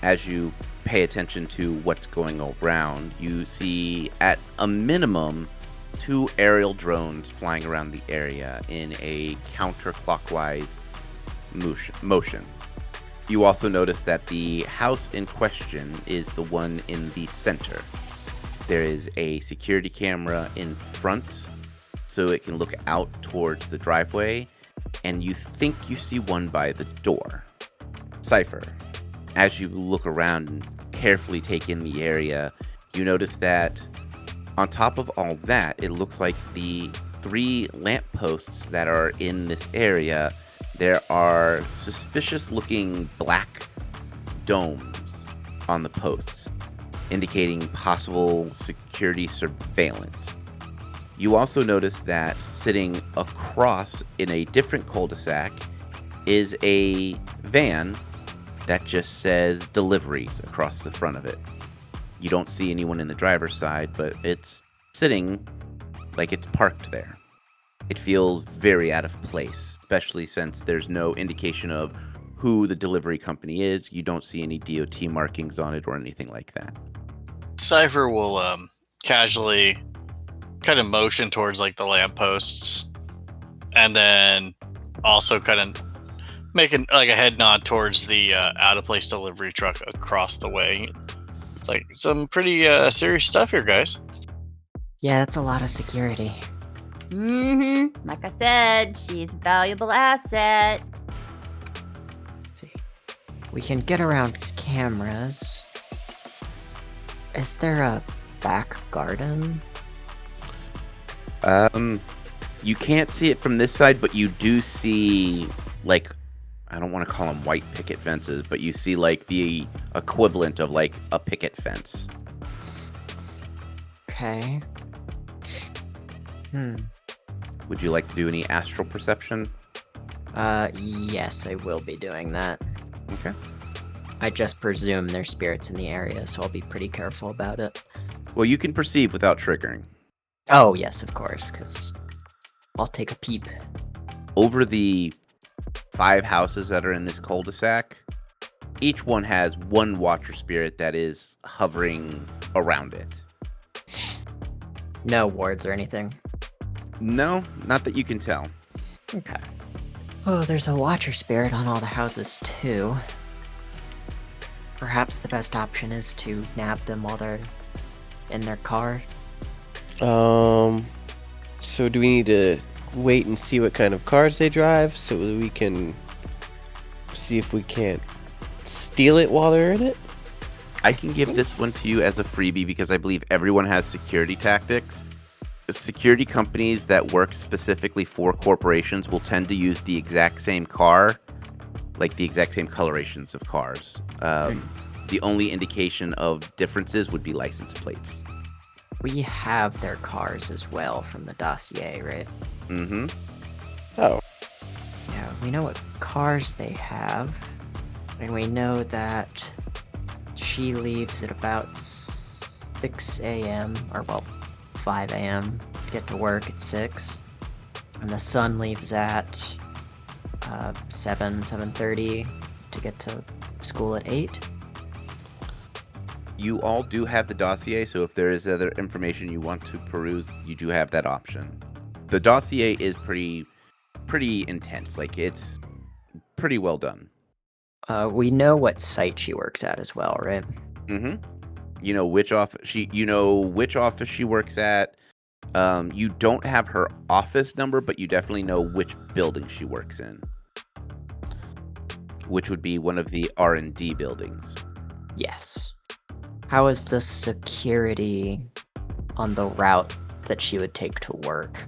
S1: as you pay attention to what's going around, you see at a minimum 2 aerial drones flying around the area in a counterclockwise motion. You also notice that the house in question is the one in the center. There is a security camera in front, so it can look out towards the driveway, and you think you see one by the door. Cypher, as you look around and carefully take in the area, you notice that on top of all that, it looks like the 3 lampposts that are in this area, there are suspicious-looking black domes on the posts, indicating possible security surveillance. You also notice that sitting across in a different cul-de-sac is a van that just says deliveries across the front of it. You don't see anyone in the driver's side, but it's sitting like it's parked there. It feels very out of place, especially since there's no indication of who the delivery company is. You don't see any DOT markings on it or anything like that.
S3: Cypher will casually kind of motion towards like the lampposts, and then also kind of making like a head nod towards the out of place delivery truck across the way. It's like some pretty serious stuff here, guys.
S5: Yeah, that's a lot of security.
S4: Like I said, she's a valuable asset.
S5: Let's see. We can get around cameras. Is there a back garden?
S1: You can't see it from this side, but you do see, like, I don't want to call them white picket fences, but you see, like, the equivalent of, like, a picket fence.
S5: Okay.
S1: Would you like to do any astral perception?
S5: Yes, I will be doing that.
S1: Okay.
S5: I just presume there's spirits in the area, so I'll be pretty careful about it.
S1: Well, you can perceive without triggering.
S5: Oh, yes, of course, because I'll take a peep.
S1: Over the 5 houses that are in this cul-de-sac, each one has one watcher spirit that is hovering around it.
S5: No wards or anything.
S1: No, not that you can tell.
S5: Okay. Oh, there's a watcher spirit on all the houses, too. Perhaps the best option is to nab them while they're in their car.
S2: So do we need to wait and see what kind of cars they drive so that we can see if we can't steal it while they're in it?
S1: I can give this one to you as a freebie because I believe everyone has security tactics. Security companies that work specifically for corporations will tend to use the exact same car, like the exact same colorations of cars. The only indication of differences would be license plates.
S5: We have their cars as well from the dossier, right?
S1: Mm-hmm.
S2: Oh.
S5: Yeah, we know what cars they have, and we know that she leaves at about 6 a.m., or well, 5 a.m. to get to work at 6, and the son leaves at 7:30 to get to school at 8.
S1: You all do have the dossier, so if there is other information you want to peruse, you do have that option. The dossier is pretty intense. Like, it's pretty well done.
S5: We know what site she works at as well, right?
S1: Mm-hmm. You know which office she works at. You don't have her office number, but you definitely know which building she works in, which would be one of the R&D buildings.
S5: Yes. How is the security on the route that she would take to work?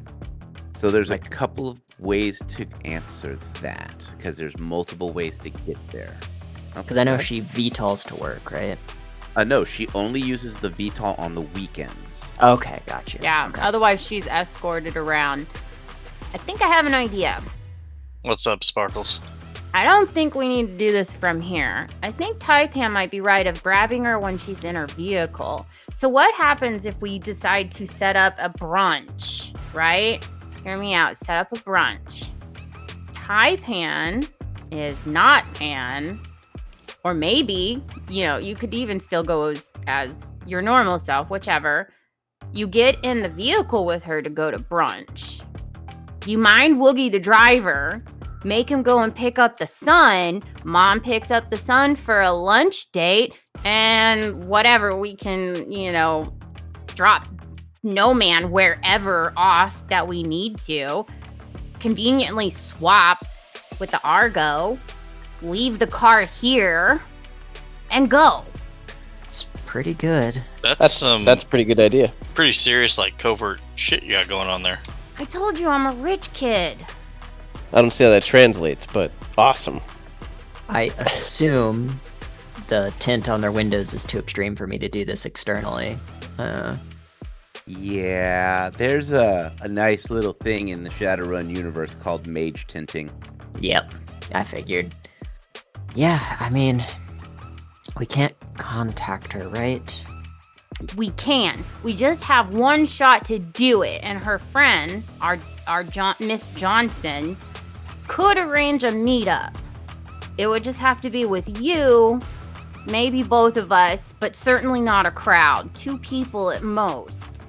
S1: So there's a couple of ways to answer that, because there's multiple ways to get there.
S5: Because I know she VTOLs to work, right?
S1: No, she only uses the VTOL on the weekends.
S5: Okay, gotcha.
S4: Yeah,
S5: Okay.
S4: otherwise she's escorted around. I think I have an idea.
S3: What's up, Sparkles?
S4: I don't think we need to do this from here. I think Taipan might be right of grabbing her when she's in her vehicle. So what happens if we decide to set up a brunch, right? Hear me out. Set up a brunch. Taipan is not Pan. Or maybe, you could even still go as your normal self, whichever. You get in the vehicle with her to go to brunch. You mind Woogie the driver. Make him go and pick up the son. Mom picks up the son for a lunch date. And whatever, we can, drop No Man wherever off that we need to. Conveniently swap with the Argo. Leave the car here. And go.
S5: It's pretty good.
S3: That's
S2: That's a pretty good idea.
S3: pretty serious, like covert shit you got going on there.
S4: I told you I'm a rich kid.
S2: I don't see how that translates, but awesome.
S5: I assume the tint on their windows is too extreme for me to do this externally.
S1: Yeah, there's a nice little thing in the Shadowrun universe called mage tinting.
S5: Yep, I figured. Yeah, I mean, we can't contact her, right?
S4: We can. We just have one shot to do it, and her friend, our Miss Johnson, could arrange a meetup. It would just have to be with you, maybe both of us, but certainly not a crowd. 2 people at most.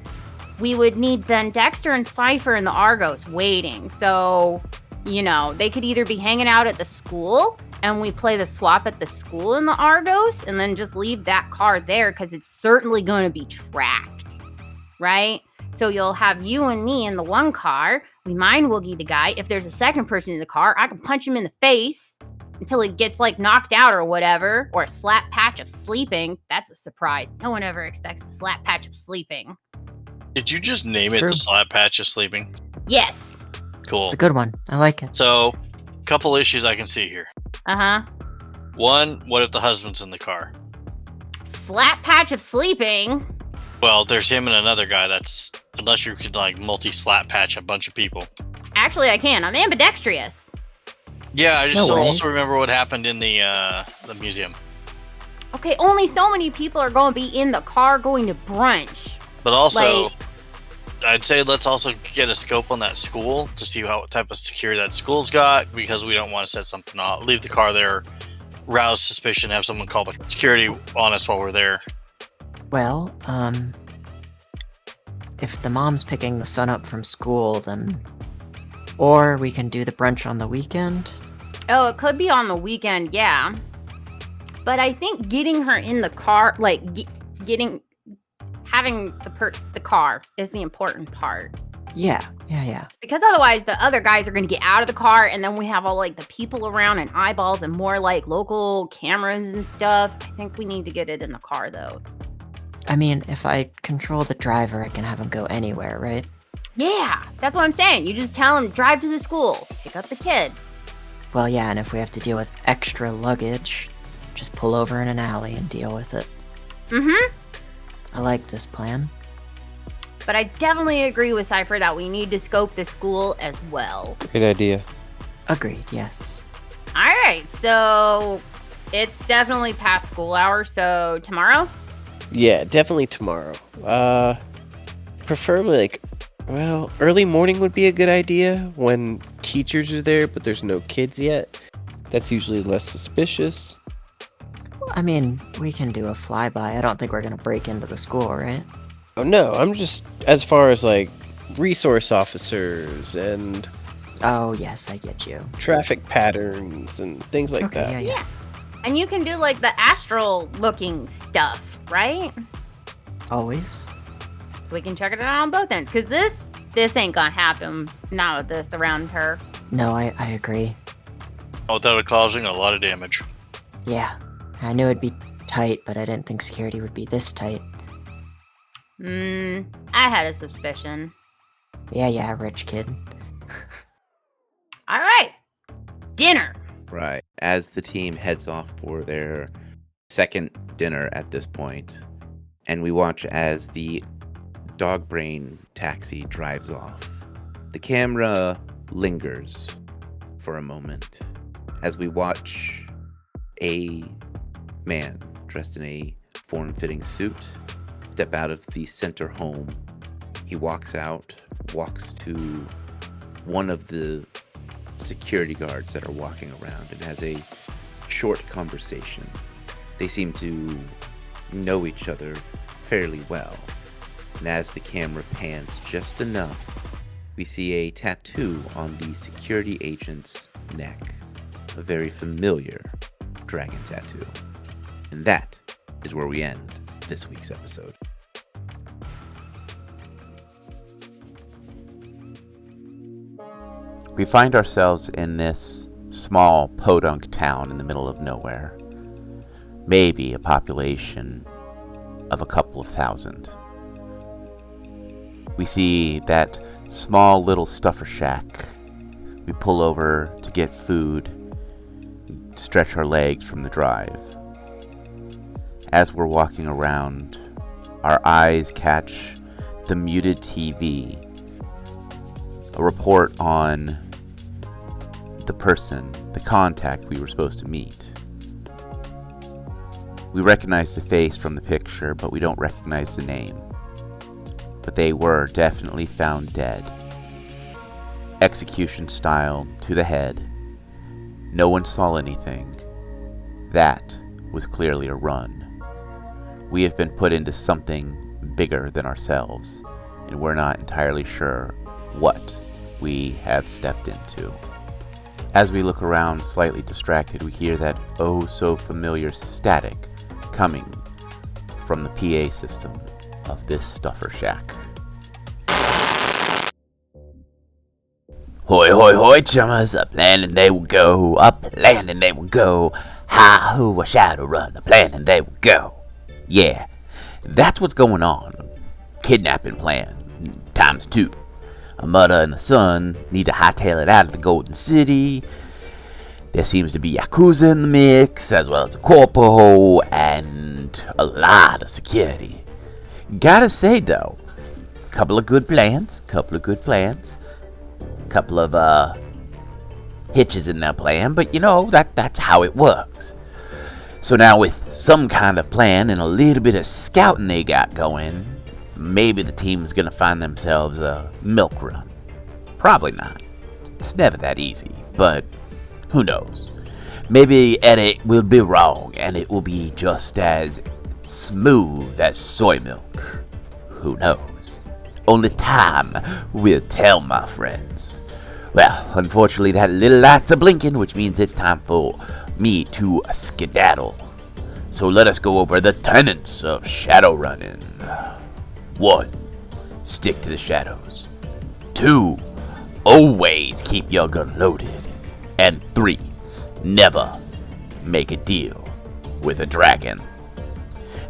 S4: We would need then Dexter and Cypher in the Argos waiting. So, they could either be hanging out at the school and we play the swap at the school in the Argos and then just leave that car there because it's certainly going to be tracked, right? So you'll have you and me in the one car. We mind Woogie the guy. If there's a second person in the car, I can punch him in the face until he gets knocked out or whatever, or a slap patch of sleeping. That's a surprise. No one ever expects the slap patch of sleeping.
S3: Did you just name
S5: It's
S3: it
S5: true.
S3: the Slap Patch of Sleeping?
S4: Yes.
S3: Cool.
S5: It's a good one. I like it.
S3: So, couple issues I can see here.
S4: Uh-huh.
S3: One, what if the husband's in the car?
S4: Slap patch of sleeping.
S3: Well, there's him and another guy that's, unless you could multi-slap patch a bunch of people.
S4: Actually, I can. I'm ambidextrous.
S3: Yeah, I just
S5: No way.
S3: also remember what happened in the museum.
S4: Okay, only so many people are going to be in the car going to brunch.
S3: But also,
S4: Like-
S3: I'd say let's also get a scope on that school to see what type of security that school's got, because we don't want to set something off, leave the car there, rouse suspicion, have someone call the security on us while we're there.
S5: Well, if the mom's picking the son up from school, then... Or we can do the brunch on the weekend.
S4: Oh, it could be on the weekend, yeah. But I think getting her in the car, having the car is the important part.
S5: Yeah.
S4: Because otherwise the other guys are going to get out of the car and then we have all the people around and eyeballs and more local cameras and stuff. I think we need to get it in the car though.
S5: I mean, if I control the driver, I can have him go anywhere, right?
S4: Yeah, that's what I'm saying. You just tell him, drive to the school, pick up the kid.
S5: Well, yeah, and if we have to deal with extra luggage, just pull over in an alley and deal with it.
S4: Mm-hmm.
S5: I like this plan.
S4: But I definitely agree with Cypher that we need to scope the school as well.
S2: Great idea.
S5: Agreed, yes.
S4: All right, so it's definitely past school hours, so tomorrow?
S2: Yeah, definitely tomorrow. Preferably early morning would be a good idea when teachers are there, but there's no kids yet. That's usually less suspicious.
S5: I mean, we can do a flyby. I don't think we're gonna break into the school, right?
S2: Oh no, I'm just as far as resource officers and
S5: Oh, yes, I get you.
S2: traffic patterns and things like
S5: Okay,
S2: that.
S5: yeah.
S4: And you can do the astral looking stuff, right?
S5: Always.
S4: So we can check it out on both ends. Because this ain't gonna happen now with this around her.
S5: No, I agree.
S3: Without it causing a lot of damage.
S5: Yeah. I knew it'd be tight, but I didn't think security would be this tight.
S4: I had a suspicion.
S5: Yeah, rich kid.
S4: All right. Dinner.
S1: Right. As the team heads off for their second dinner at this point, and we watch as the dog brain taxi drives off. The camera lingers for a moment as we watch a man dressed in a form-fitting suit step out of the center home. He walks to one of the security guards that are walking around and has a short conversation. They seem to know each other fairly well. And as the camera pans just enough, we see a tattoo on the security agent's neck. A very familiar dragon tattoo. And that is where we end this week's episode. We find ourselves in this small podunk town in the middle of nowhere. Maybe a population of a couple of thousand. We see that small little stuffer shack. We pull over to get food, stretch our legs from the drive. As we're walking around, our eyes catch the muted TV. A report on the person, the contact we were supposed to meet. We recognize the face from the picture, but we don't recognize the name. But they were definitely found dead. Execution style to the head. No one saw anything. That was clearly a run. We have been put into something bigger than ourselves, and we're not entirely sure what we have stepped into. As we look around, slightly distracted, we hear that oh so familiar static coming from the PA system of this stuffer shack.
S7: Hoy, hoy, hoy, chummers, up land and they will go, up land and they will go, hi-ho, a shadow run, up land and they will go. Yeah, that's what's going on. Kidnapping plan, ×2. A mother and a son need to hightail it out of the Golden City. There seems to be Yakuza in the mix, as well as a corpo, and a lot of security. Gotta say though, couple of good plans, couple of hitches in that plan, but you know, that's how it works. So now with some kind of plan and a little bit of scouting they got going, maybe the team's gonna find themselves a milk run. Probably not. It's never that easy, but who knows? Maybe Eddie will be wrong and it will be just as smooth as soy milk. Who knows? Only time will tell, my friends. Well, unfortunately that little lights are blinking, which means it's time for me to skedaddle. So let us go over the tenets of shadow running. 1. Stick to the shadows. 2. Always keep your gun loaded. And 3. Never make a deal with a dragon.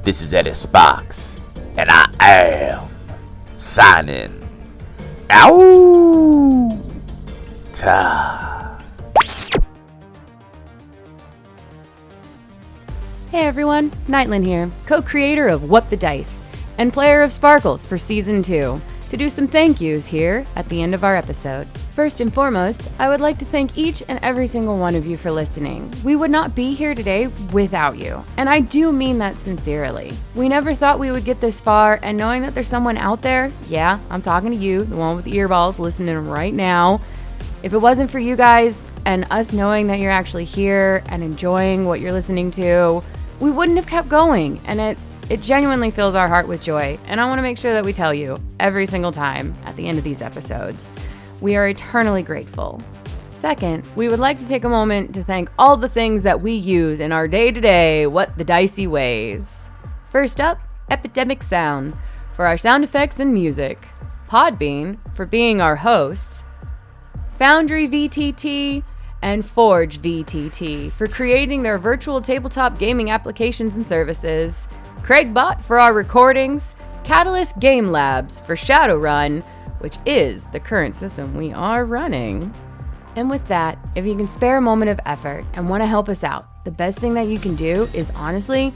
S7: This is Eddie Sparks, and I am signing out.
S6: Hey everyone, Nightland here, co-creator of What the Dice, and player of Sparkles for Season 2, to do some thank yous here at the end of our episode. First and foremost, I would like to thank each and every single one of you for listening. We would not be here today without you, and I do mean that sincerely. We never thought we would get this far, and knowing that there's someone out there, yeah, I'm talking to you, the one with the earballs listening right now. If it wasn't for you guys and us knowing that you're actually here and enjoying what you're listening to, we wouldn't have kept going, and it genuinely fills our heart with joy, and I want to make sure that we tell you every single time at the end of these episodes. We are eternally grateful. Second, we would like to take a moment to thank all the things that we use in our day-to-day What the Dicey ways. First up, Epidemic Sound for our sound effects and music, Podbean for being our host, Foundry VTT, and Forge VTT for creating their virtual tabletop gaming applications and services, Craigbot for our recordings, Catalyst Game Labs for Shadowrun, which is the current system we are running. And with that, if you can spare a moment of effort and want to help us out, the best thing that you can do is honestly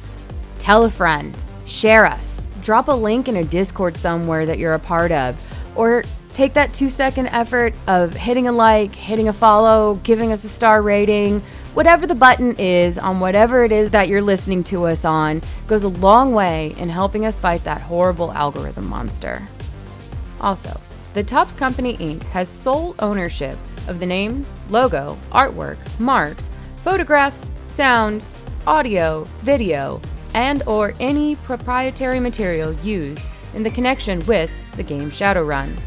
S6: tell a friend, share us, drop a link in a Discord somewhere that you're a part of, or take that 2-second effort of hitting a like, hitting a follow, giving us a star rating. Whatever the button is on whatever it is that you're listening to us on goes a long way in helping us fight that horrible algorithm monster. Also, the Topps Company Inc. has sole ownership of the names, logo, artwork, marks, photographs, sound, audio, video, and or any proprietary material used in the connection with the game Shadowrun.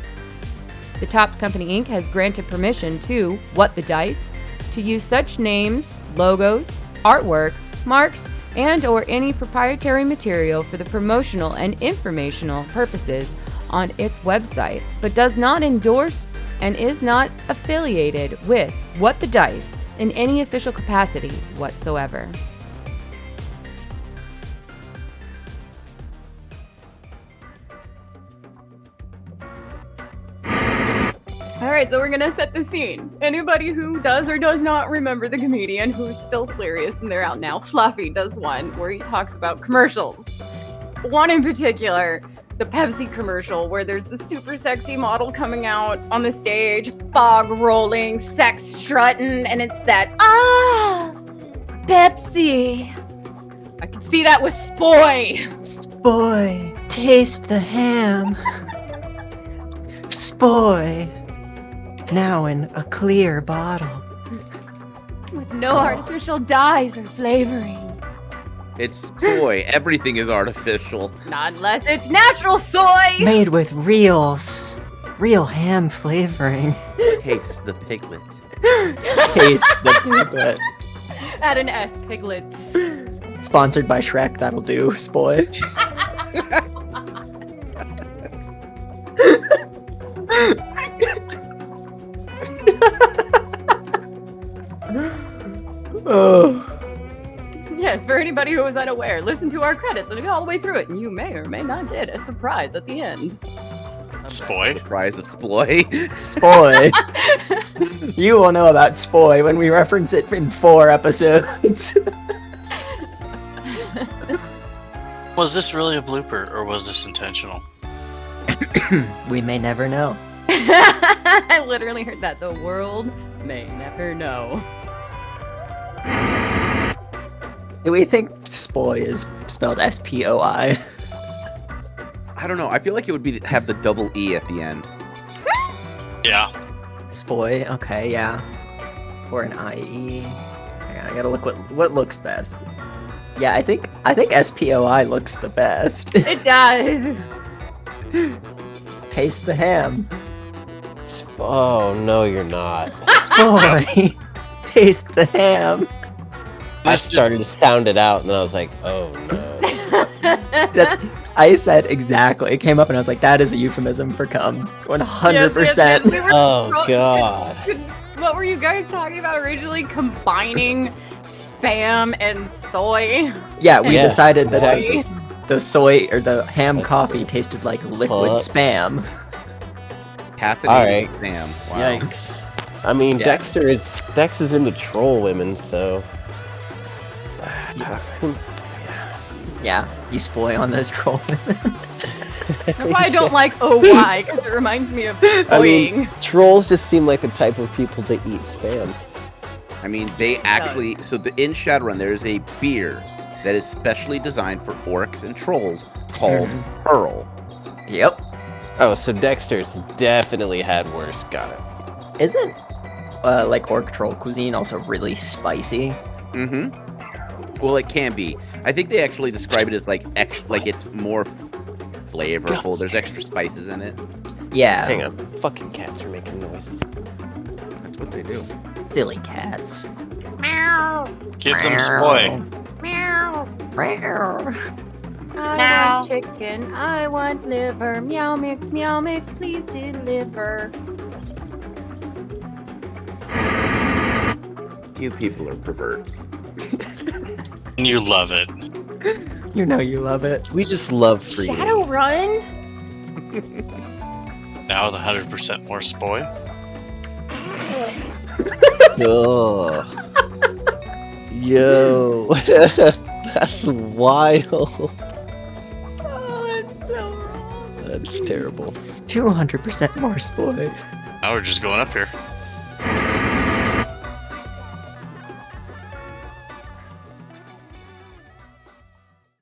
S6: The Topps Company Inc. has granted permission to What the Dice to use such names, logos, artwork, marks, and or any proprietary material for the promotional and informational purposes on its website, but does not endorse and is not affiliated with What the Dice in any official capacity whatsoever.
S4: Alright, so we're gonna set the scene. Anybody who does or does not remember the comedian who's still hilarious and they're out now, Fluffy does one where he talks about commercials. One in particular, the Pepsi commercial where there's the super sexy model coming out on the stage, fog rolling, sex strutting, and it's that, Pepsi. I can see that with Spoy.
S5: Spoy, taste the ham. Spoy, now in a clear bottle.
S4: With no artificial dyes or flavoring.
S1: It's soy. Everything is artificial.
S4: Not unless it's natural soy.
S5: Made with real ham flavoring.
S1: Taste the piglet.
S5: Taste the piglet.
S4: Add an S, piglets.
S5: Sponsored by Shrek, that'll do, Spoy. Oh.
S4: Yes, for anybody who was unaware, listen to our credits and go all the way through it, and you may or may not get a surprise at the end.
S3: Spoy.
S1: Surprise of Sploy.
S5: Spoy. You will know about Spoy when we reference it in 4 episodes.
S3: Was this really a blooper, or was this intentional?
S5: We may never know.
S4: I literally heard that. The world may never know.
S5: Do we think Spoy is spelled S-P-O-I?
S1: I don't know. I feel like it would have the double E at the end.
S3: Yeah.
S5: Spoy, okay, yeah. Or an I-E. Yeah, I gotta look what looks best. Yeah, I think S-P-O-I looks the best.
S4: It does.
S5: Taste the ham.
S2: Oh, no, you're not.
S5: Spoy. Taste the ham.
S2: I started to sound it out, and then I was like, oh, no.
S5: I said exactly. It came up, and I was like, that is a euphemism for cum. 100%.
S4: Yes, we were
S2: Oh, God.
S4: What were you guys talking about originally? Combining spam and soy?
S5: Yeah, we
S2: Yeah,
S5: decided that
S4: exactly.
S5: the soy or the ham coffee tasted like liquid spam.
S1: Caffeinated
S2: Alright.
S1: spam. Wow.
S2: Yikes. I mean,
S1: Yeah.
S2: Dex is into troll women, so...
S5: Yeah, you spoy on those troll women.
S4: That's why I don't like OY, because it reminds me of
S2: I
S4: spoiling.
S2: mean, trolls just seem like the type of people that eat spam.
S1: I mean, they actually... in Shadowrun, there is a beer that is specially designed for orcs and trolls called Pearl.
S5: Yep.
S2: Oh, so Dexter's definitely had worse. Got it.
S5: Isn't like orc troll cuisine also really spicy?
S1: Mm-hmm. Well, it can be. I think they actually describe it as like it's more flavorful. There's extra spices in it.
S5: Yeah.
S2: Hang on. Fucking cats are making noises.
S1: That's what they do.
S5: Silly cats.
S4: Meow.
S3: Give them Spoy.
S4: Meow.
S5: Meow.
S4: I want chicken. I want liver. Meow mix, please deliver.
S1: You people are perverts.
S3: You love it.
S5: You know you love it.
S2: We just love freedom.
S4: Shadowrun?
S3: Now with 100% more Spoy.
S2: Ugh. Yo, that's wild.
S4: Oh, that's so wrong.
S2: That's terrible.
S5: 200% more spoil.
S3: Now we're just going up here.